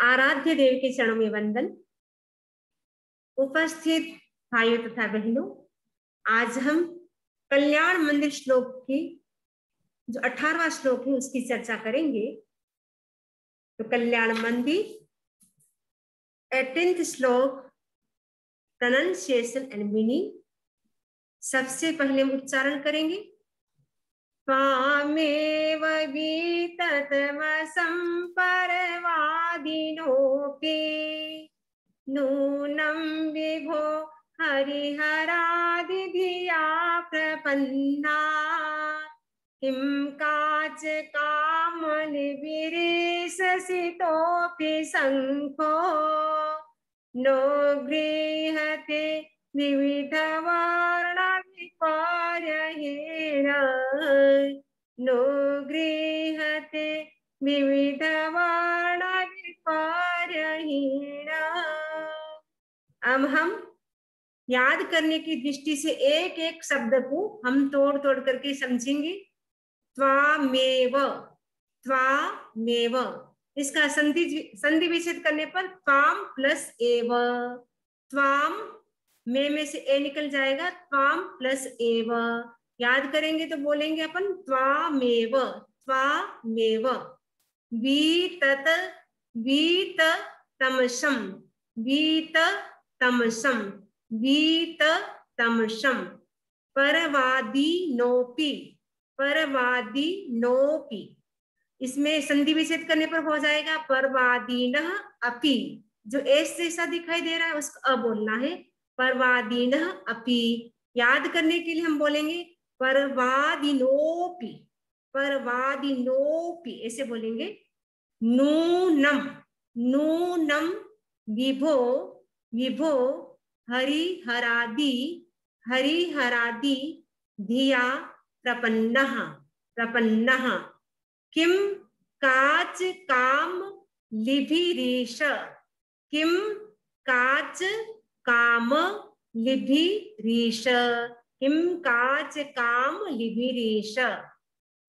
आराध्य देव के चरणों में वंदन। उपस्थित भाइयों तथा बहनों, आज हम कल्याण मंदिर श्लोक की जो 18वां श्लोक है उसकी चर्चा करेंगे। तो कल्याण मंदिर 18th श्लोक, प्रोनाउंसिएशन एंड मीनिंग। सबसे पहले हम उच्चारण करेंगे। त्वामेव वीततमसं परवादिनोऽपि नूनं विभो हरिहरादिधिया प्रपन्ना किं काच कामनिविरेशसितोऽपि शङ्खो नो गृह्यते विविधवर्णविपर्ययेण नो गृह्यते विविधवर्णविपर्ययेण। अब हम याद करने की दृष्टि से एक एक शब्द को हम तोड़ तोड़ करके समझेंगे। त्वामेव, त्वामेव, इसका संधि विच्छेद करने पर त्वाम प्लस एव, त्वाम में से ए निकल जाएगा, त्वाम प्लस एव। याद करेंगे तो बोलेंगे अपन त्वामेव, त्वामेव। वीतत, वीततमसं, वीततमसं, वीततमसं। परवादिनोऽपि, परवादिनोऽपि, इसमें संधि विच्छेद करने पर हो जाएगा परवादिनः अपि। जो एस जैसा दिखाई दे रहा है उसको अ बोलना है, परवादिनः अपि। याद करने के लिए हम बोलेंगे परवादिनोऽपि, परवादिनोऽपि, ऐसे बोलेंगे। नूनम, नूनम विभो, विभो हरिहरादि, हरिहरादि धिया प्रपन्नः, प्रपन्नः। किम काच काम लिभिरीश, किम काच काम लिभिरीश, किम काच काम लिभिरीश।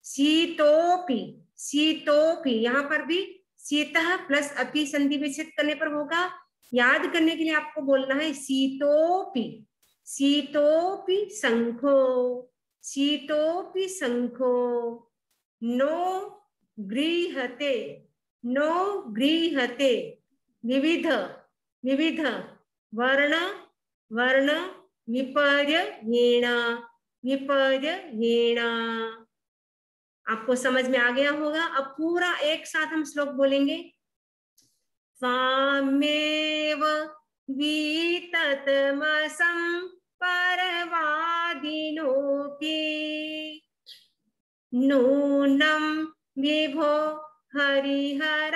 शीतोपि, शीतोपि, यहाँ पर भी शीतः प्लस अपि संधि विच्छेद करने पर होगा। याद करने के लिए आपको बोलना है शीतोपि, शीतोपि शंखो, शीतोपि शंखो। नो गृह्यते, नो गृह्यते विविध, विविध वर्ण, वर्ण विपर्ययेण, विपर्ययेण। आपको समझ में आ गया होगा। अब पूरा एक साथ हम श्लोक बोलेंगे। त्वामेव वीततमसं परवादिनोऽपि नूनं विभो हरिहरादिधिया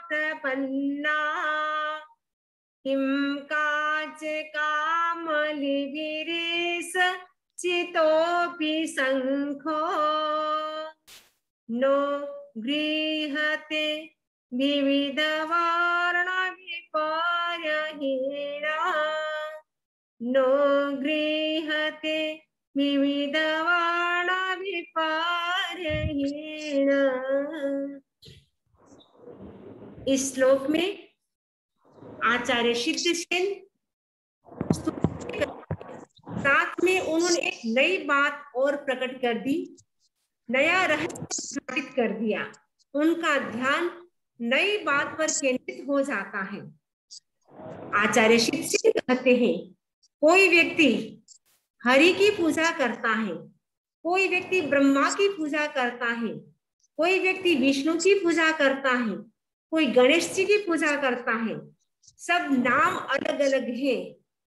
प्रपन्ना किं काच कामलिविरेशसितोऽपि शङ्खो नो गृह्यते विविधवर्णविपर्ययेण, नो गृह्यते विविधवर्णविपर्ययेण। इस श्लोक में आचार्य सिद्धसेन साथ में उन्होंने एक नई बात और प्रकट कर दी, नया रहस्य स्थापित कर दिया। उनका ध्यान नई बात पर केंद्रित हो जाता है। आचार्य सिद्धसेन कहते हैं, कोई व्यक्ति हरि की पूजा करता है, कोई व्यक्ति ब्रह्मा की पूजा करता है, कोई व्यक्ति विष्णु की पूजा करता है, कोई गणेश जी की पूजा करता है, सब नाम अलग अलग है,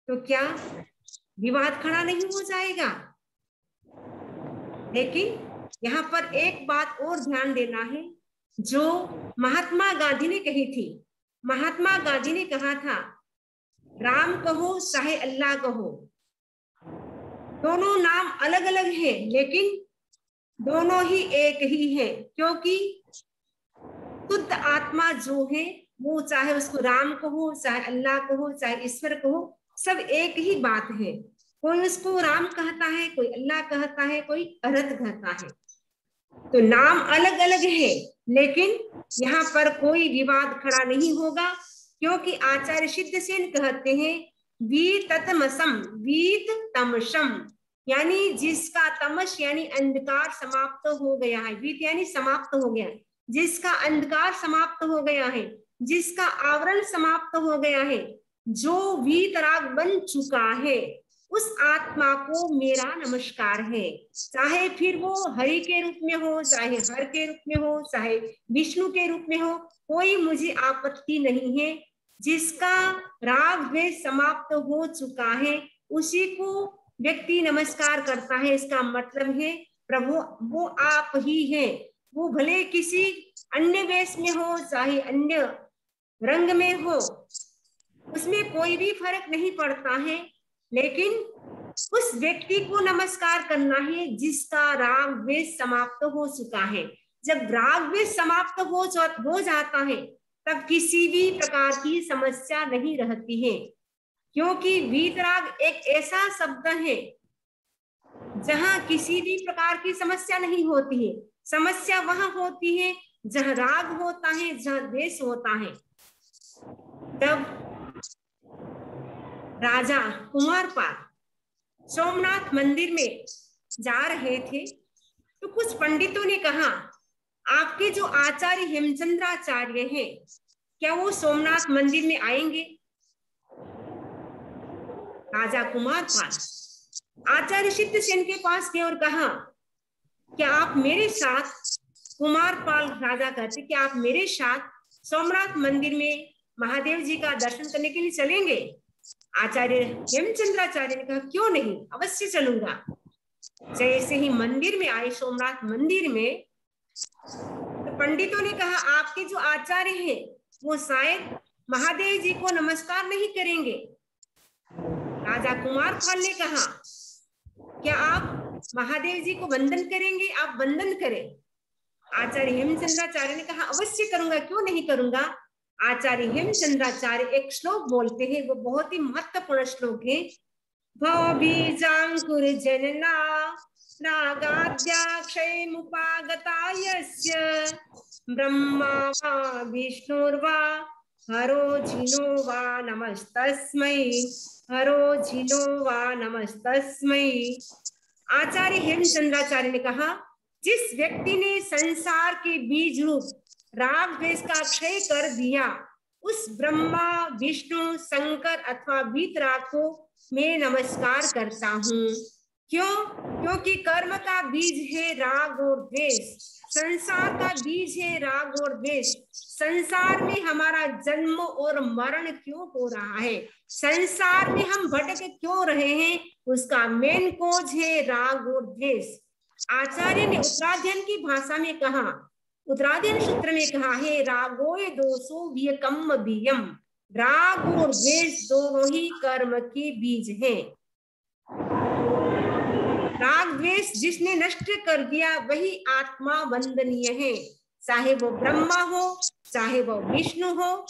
तो क्या विवाद खड़ा नहीं हो जाएगा? लेकिन यहाँ पर एक बात और ध्यान देना है जो महात्मा गांधी ने कही थी। महात्मा गांधी ने कहा था, राम कहो चाहे अल्लाह कहो, दोनों नाम अलग अलग हैं लेकिन दोनों ही एक ही है, क्योंकि शुद्ध आत्मा जो है वो चाहे उसको राम कहो, चाहे अल्लाह कहो, चाहे ईश्वर कहो, सब एक ही बात है। कोई उसको राम कहता है, कोई अल्लाह कहता है, कोई अरहत कहता है। तो नाम अलग अलग है लेकिन यहाँ पर कोई विवाद खड़ा नहीं होगा, क्योंकि आचार्य सिद्धसेन कहते हैं वीततमसम वीत तमसम, यानी जिसका तमस यानी अंधकार समाप्त हो गया है, वीत यानी समाप्त हो गया, जिसका अंधकार समाप्त हो गया है, जिसका आवरण समाप्त हो गया है, जो वीतराग बन चुका है, उस आत्मा को मेरा नमस्कार है। चाहे फिर वो हरि के रूप में हो, चाहे हर के रूप में हो, चाहे विष्णु के रूप में हो, कोई मुझे आपत्ति नहीं है। जिसका राग द्वेष समाप्त हो चुका है उसी को व्यक्ति नमस्कार करता है। इसका मतलब है प्रभु वो आप ही हैं, वो भले किसी अन्य वेश में हो, चाहे अन्य रंग में हो, उसमें कोई भी फर्क नहीं पड़ता है, लेकिन उस व्यक्ति को नमस्कार करना है जिसका राग द्वेष समाप्त हो चुका है। जब राग द्वेष समाप्त हो जाता है तब किसी भी प्रकार की समस्या नहीं रहती है, क्योंकि वीतराग एक ऐसा शब्द है जहां किसी भी प्रकार की समस्या नहीं होती है। समस्या वहां होती है जहां राग होता है, जहां द्वेष होता है। जब राजा कुमारपाल सोमनाथ मंदिर में जा रहे थे तो कुछ पंडितों ने कहा आपके जो आचार्य हेमचंद्राचार्य हैं क्या वो सोमनाथ मंदिर में आएंगे? राजा कुमारपाल आचार्य सिद्धसेन के पास गए और कहा क्या आप मेरे साथ, कुमारपाल राजा कहते क्या आप मेरे साथ सोमनाथ मंदिर में महादेव जी का दर्शन करने के लिए चलेंगे? आचार्य हेमचंद्राचार्य ने कहा क्यों नहीं, अवश्य चलूंगा। जैसे ही मंदिर में आए, सोमनाथ मंदिर में, तो पंडितों ने कहा आपके जो आचार्य हैं वो शायद महादेव जी को नमस्कार नहीं करेंगे। राजा कुमारपाल ने कहा क्या आप महादेव जी को वंदन करेंगे? आप वंदन करें। आचार्य हेमचंद्राचार्य ने कहा अवश्य करूंगा, क्यों नहीं करूंगा। आचार्य हेमचंद्राचार्य एक श्लोक बोलते हैं, वो बहुत ही महत्वपूर्ण श्लोक है। भवबीजांकुर जनना नागाद्याक्षयमुपागता यस्य ब्रह्मा वा विष्णुर्वा हरो जिनो वा नमस्तस्मै, हरो जिनो वा नमस्तस्मै। आचार्य हेमचंद्राचार्य ने कहा जिस व्यक्ति ने संसार के बीज रूप राग द्वेष का क्षय कर दिया, उस ब्रह्मा विष्णु शंकर अथवा वीतराग को मैं नमस्कार करता हूँ। क्यों? क्योंकि कर्म का बीज है राग और द्वेष, संसार का बीज है राग और द्वेष। संसार में हमारा जन्म और मरण क्यों हो रहा है, संसार में हम भटक क्यों रहे हैं, उसका मेन कोज है राग और द्वेष। आचार्य ने उत्तराध्ययन की भाषा में कहा, उत्तराध्ययन सूत्र में कहा है रागोय दोषो वियकम बियम, राग और द्वेष दोनों ही कर्म के बीज हैं। राग द्वेष जिसने नष्ट कर दिया वही आत्मा वंदनीय है, चाहे वो ब्रह्मा हो, चाहे वो विष्णु हो,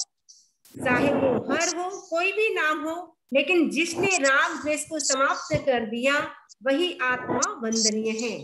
चाहे वो हर हो, कोई भी नाम हो, लेकिन जिसने राग द्वेष को समाप्त कर दिया वही आत्मा वंदनीय है।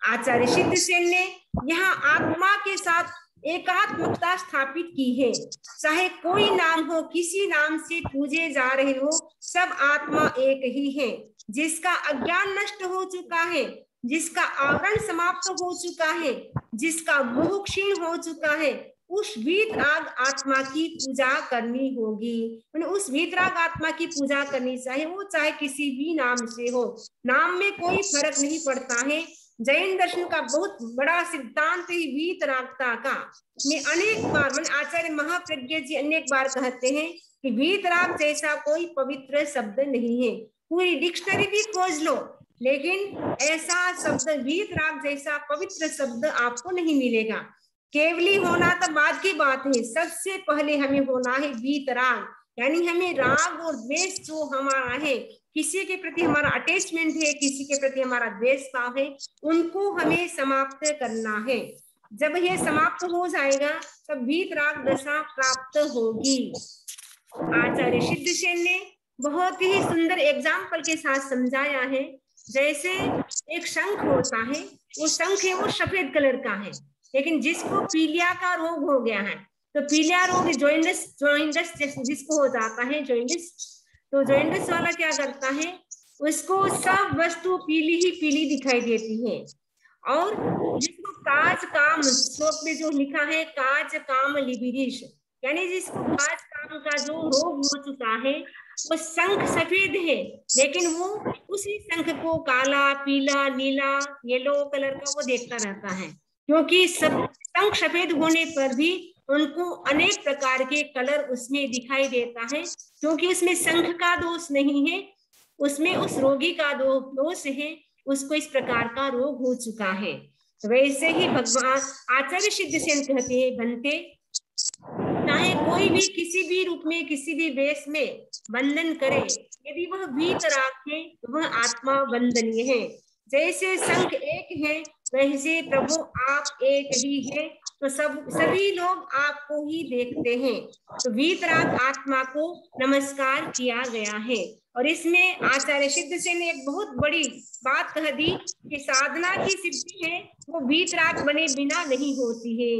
आचार्य सिद्धसेन ने यहाँ आत्मा के साथ एकात्मकता स्थापित की है। चाहे कोई नाम हो, किसी नाम से पूजे जा रहे हो, सब आत्मा एक ही है। जिसका अज्ञान नष्ट हो चुका है, जिसका आवरण समाप्त हो चुका है, जिसका मोह क्षीण हो चुका है, उस वीतराग आत्मा की पूजा करनी होगी। उस वीतराग आत्मा की पूजा करनी चाहिए, वो चाहे किसी भी नाम से हो, नाम में कोई फर्क नहीं पड़ता है। जैन दर्शन का बहुत बड़ा सिद्धांत है वीतरागता का। मैं अनेक बार, मैंने आचार्य महाप्रज्ञ जी अनेक बार कहते हैं कि वीतराग जैसा कोई पवित्र शब्द नहीं है। पूरी डिक्शनरी भी खोज लो, लेकिन ऐसा शब्द वीतराग जैसा पवित्र शब्द आपको नहीं मिलेगा। केवली होना तो बाद की बात है, सबसे पहले हमें होना है वीतराग, यानी हमें राग और द्वेष जो हमारा है, किसी के प्रति हमारा अटैचमेंट है, किसी के प्रति हमारा द्वेष भाव है, उनको हमें समाप्त करना है। जब ये समाप्त हो जाएगा तब वीतराग दशा प्राप्त होगी। आचार्य सिद्धसेन ने बहुत ही सुंदर एग्जाम्पल के साथ समझाया है। जैसे एक शंख होता है, वो शंख है वो सफेद कलर का है, लेकिन जिसको पीलिया का रोग हो गया है, तो पीलिया रोग जॉइंडिस जिसको हो जाता है जॉइंडिस, तो जॉइंडिस वाला क्या करता है, उसको सब वस्तु पीली ही पीली दिखाई देती है। और जिसको काज काम, श्लोक में जो लिखा है काज काम लिबिरिश, यानी जिसको काज काम का जो रोग हो चुका है, वो शंख सफेद है, लेकिन वो उसी शंख को काला, पीला, नीला, येलो कलर का वो देखता रहता है, क्योंकि सब शंख सफेद होने पर भी उनको अनेक प्रकार के कलर उसमें दिखाई देता है, क्योंकि उसमें शंख का दोष नहीं है, उसमें उस रोगी का दोष है, उसको इस प्रकार का रोग हो चुका है। वैसे ही भगवान आचार्य सिद्धसेन कहते हैं, बनते चाहे कोई भी किसी भी रूप में किसी भी वेश में वंदन करे, यदि वह वीतराग है तो वह आत्मा वंदनीय है। जैसे शंख एक है, वैसे प्रभु आप एक ही है, तो सभी लोग आपको ही देखते हैं, तो वीतराग आत्मा को नमस्कार किया गया है। और इसमें आचार्य सिद्धसेन ने एक बहुत बड़ी बात कह दी कि साधना की सिद्धि है वो वीतराग बने बिना नहीं होती है।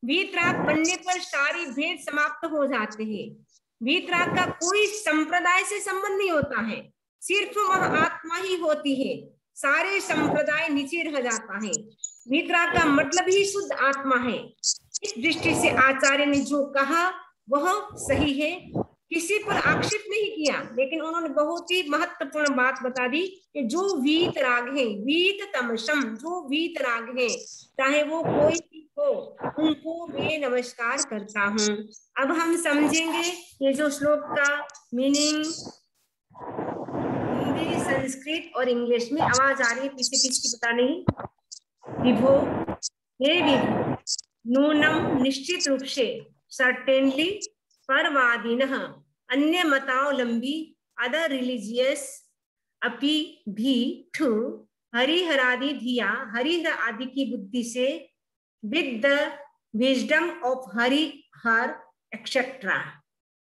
वीतराग बनने पर सारी भेद समाप्त हो जाते हैं। वीतराग का कोई संप्रदाय से संबंध नहीं होता है, सिर्फ वह आत्मा ही होती है, सारे संप्रदाय नीचे रह जाता है। वीतराग का मतलब ही शुद्ध आत्मा है। इस दृष्टि से आचार्य ने जो कहा वह सही है, किसी पर आक्षेप नहीं किया, लेकिन उन्होंने बहुत ही महत्वपूर्ण बात बता दी कि जो वीतराग है, वीत तमसम, जो वीतराग है, चाहे वो कोई भी हो, उनको मैं नमस्कार करता हूँ। अब हम समझेंगे ये जो श्लोक का मीनिंग हिंदी, संस्कृत और इंग्लिश में। आवाज आ रही है पीछे किसकी पता नहीं। विभो, हे विभो, नूनम निश्चित रूप से, सर्टेनली, परवादिनः अन्य मतावलंबी, अदर रिलीजियस अपि भी ठू हरिहरादि धिया, हरिहर आदि की बुद्धि से, with the wisdom of Harihar etcetera,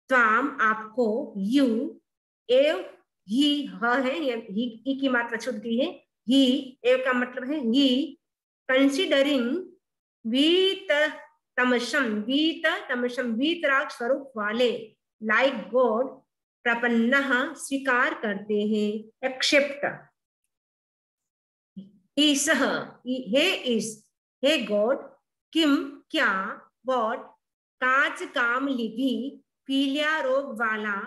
त्वाम आपको, यू एव ही, है ही की मात्रा छूट गई है, ही एव का मतलब है ही, कंसिडरिंग वीत तमसम वीतराग स्वरूप वाले, लाइक गॉड, प्रपन्न स्वीकार करते हैं, एक्सेप्ट, ईसह, हे गॉड, किम क्या, वॉट, काज काम लिभि, पीलिया रोग वाला,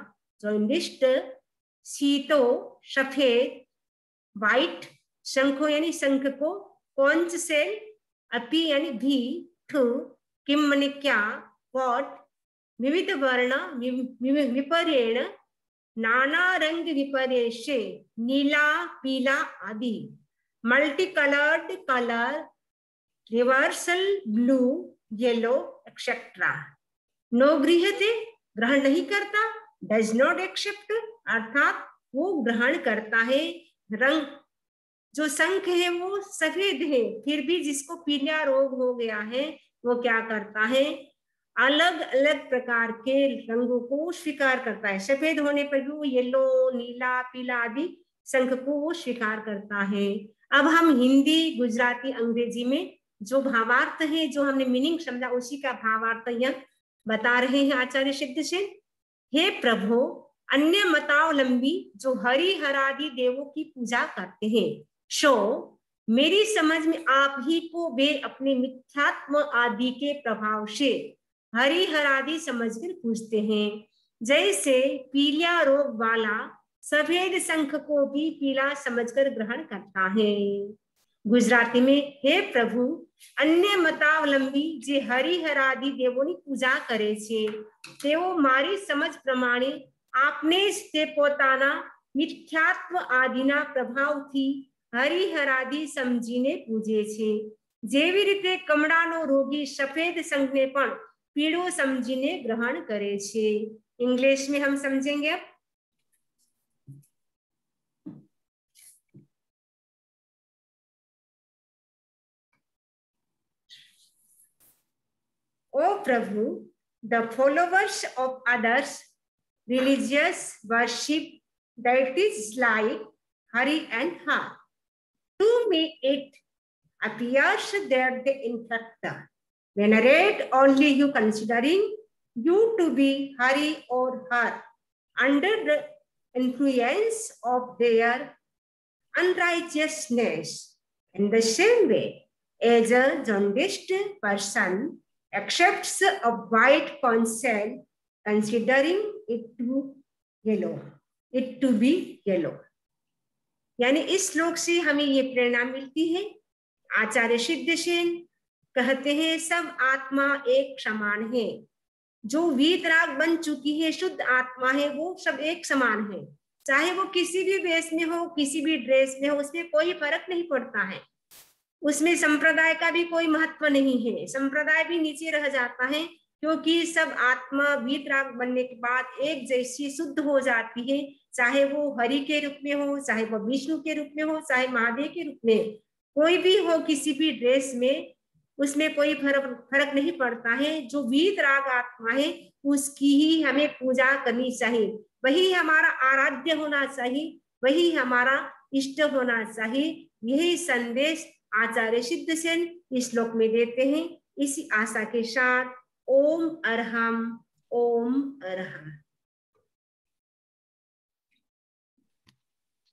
जॉइंडिस्ट, सीतो सफेद, वाइट, शंखो यानी शंख को, कौंच सेल, अपि यानी भी, ठू, किम माने क्या, वॉट, विविध वर्ण विपर्येण, नाना रंग विपर्येशे, नीला, पीला आदि, multi coloured colour, reversal blue, yellow etcetera, नो गृह्यते, ग्रहण नहीं करता, डज नॉट एक्सेप्ट, अर्थात वो ग्रहण करता है। रंग जो शंख है वो सफेद है, फिर भी जिसको पीलिया रोग हो गया है वो क्या करता है, अलग अलग प्रकार के रंगों को स्वीकार करता है। सफेद होने पर भी वो येलो, नीला, पीला आदि शंख को वो स्वीकार करता है। अब हम हिंदी, गुजराती, अंग्रेजी में जो भावार्थ है, जो हमने मीनिंग समझा, उसी का भावार्थ यह बता रहे हैं आचार्य सिद्धसेन। हे प्रभु, अन्य मतावलंबी जो हरिहरादि देवों की पूजा करते हैं, शो मेरी समझ में आप ही को वे अपने मिथ्यात्म आदि के प्रभाव से हरिहरादि समझकर पूजते हैं। जैसे पीलिया रोग वाला सफेद शंख को भी पीला समझकर ग्रहण करता है। गुजराती में, हे प्रभु, अन्य मतावलंबी जे हरिहरादि देवोની પૂજા કરે છે, તેઓ મારી સમજ પ્રમાણે આપને જ તે પોતાના મિથ્યાત્વ આદિના પ્રભાવથી હરિહરાદિ સમજીને પૂજે છે, જેવી રીતે કમળાનો રોગી સફેદ શંખને પણ પીળો સમજીને ગ્રહણ કરે છે। इंग्लिश में हम समझेंगे। O Prabhu, the followers of others religious worship deities like Hari and Har. To me it appears that they in fact venerate only you, considering you to be Hari or her, under the influence of their unrighteousness. In the same way as a jaundiced person accepts a white conceal, considering it to be yellow. यानी इस श्लोक से हमें ये प्रेरणा मिलती है। आचार्य सिद्धसेन कहते हैं सब आत्मा एक समान है। जो वीतराग बन चुकी है, शुद्ध आत्मा है, वो सब एक समान है। चाहे वो किसी भी वेश में हो, किसी भी ड्रेस में हो, उसमें कोई फर्क नहीं पड़ता है। उसमें संप्रदाय का भी कोई महत्व नहीं है। संप्रदाय भी नीचे रह जाता है, क्योंकि सब आत्मा वीतराग बनने के बाद एक जैसी शुद्ध हो जाती है। चाहे वो हरि के रूप में हो, चाहे वो विष्णु के रूप में हो, चाहे महादेव के रूप में, कोई भी हो, किसी भी ड्रेस में, उसमें कोई फर्क नहीं पड़ता है। जो वीतराग आत्मा है उसकी ही हमें पूजा करनी चाहिए, वही हमारा आराध्य होना चाहिए, वही हमारा इष्ट होना चाहिए। यही संदेश आचार्य सिद्धसेन इस श्लोक में देते हैं। इसी आशा के साथ ओम अरहम, ओम अरहम।